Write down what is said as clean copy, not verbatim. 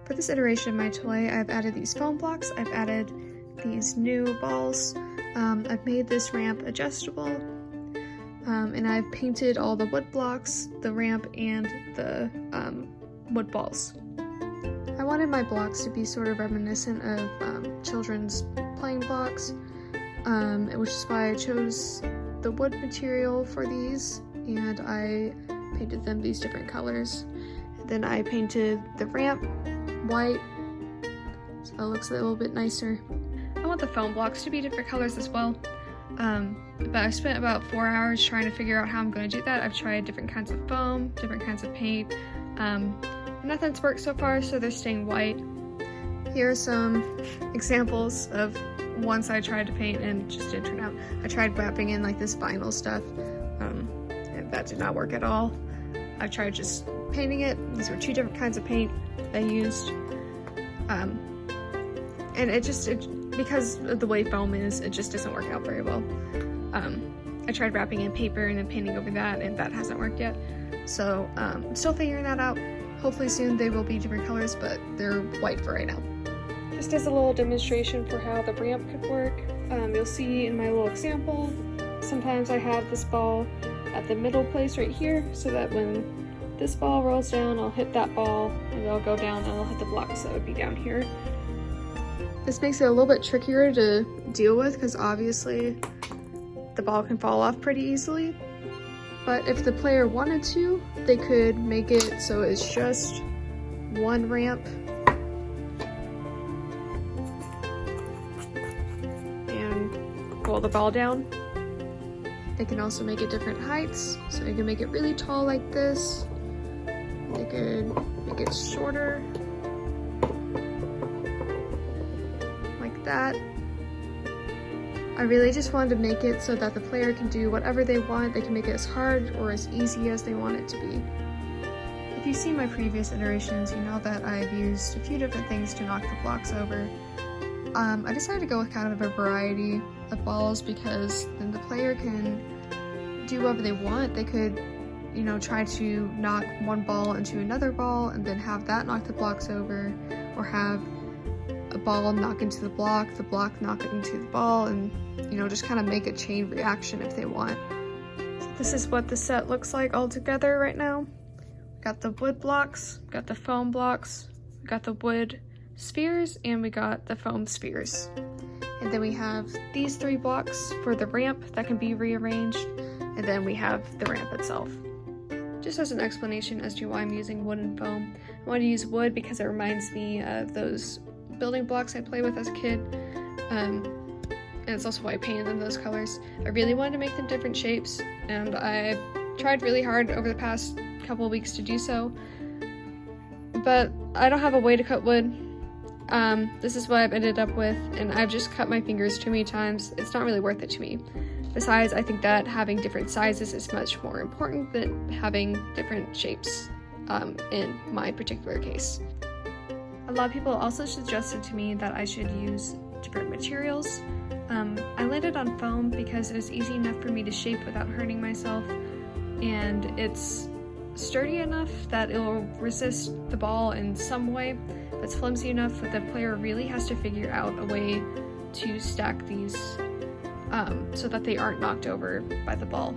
For this iteration of my toy, I've added these foam blocks, I've added these new balls, I've made this ramp adjustable, and I've painted all the wood blocks, the ramp, and the wood balls. I wanted my blocks to be sort of reminiscent of children's playing blocks, which is why I chose the wood material for these, and I painted them these different colors. Then I painted the ramp white, so it looks a little bit nicer. I want the foam blocks to be different colors as well, but I spent about 4 hours trying to figure out how I'm going to do that. I've tried different kinds of foam, different kinds of paint. Nothing's worked so far, so they're staying white. Here are some examples of ones I tried to paint and just didn't turn out. I tried wrapping in like this vinyl stuff, and that did not work at all. I tried just painting it. These were 2 different kinds of paint I used, and because of the way foam is, it just doesn't work out very well. I tried wrapping in paper and then painting over that, and that hasn't worked yet. So I'm still figuring that out. Hopefully soon they will be different colors, but they're white for right now. Just as a little demonstration for how the ramp could work, you'll see in my little example, sometimes I have this ball at the middle place right here, so that when this ball rolls down, I'll hit that ball, and it'll go down, and I'll hit the block, so it would be down here. This makes it a little bit trickier to deal with, because obviously the ball can fall off pretty easily. But if the player wanted to, they could make it so it's just one ramp. And roll the ball down. They can also make it different heights. So you can make it really tall like this. They could make it shorter. Like that. I really just wanted to make it so that the player can do whatever they want. They can make it as hard or as easy as they want it to be. If you've seen my previous iterations, you know that I've used a few different things to knock the blocks over. I decided to go with kind of a variety of balls because then the player can do whatever they want. They could, you know, try to knock one ball into another ball and then have that knock the blocks over, or have a ball knock into the block knock into the ball, and you know, just kind of make a chain reaction if they want. So this is what the set looks like all together right now. We got the wood blocks, got the foam blocks, we got the wood spheres, and we got the foam spheres. And then we have these 3 blocks for the ramp that can be rearranged, and then we have the ramp itself. Just as an explanation as to why I'm using wood and foam, I wanted to use wood because it reminds me of those building blocks I played with as a kid, and it's also why I painted them those colors. I really wanted to make them different shapes, and I tried really hard over the past couple of weeks to do so, but I don't have a way to cut wood. This is what I've ended up with, and I've just cut my fingers too many times. It's not really worth it to me. Besides, I think that having different sizes is much more important than having different shapes in my particular case. A lot of people also suggested to me that I should use different materials. I landed on foam because it is easy enough for me to shape without hurting myself, and it's sturdy enough that it'll resist the ball in some way, but it's flimsy enough that the player really has to figure out a way to stack these so that they aren't knocked over by the ball.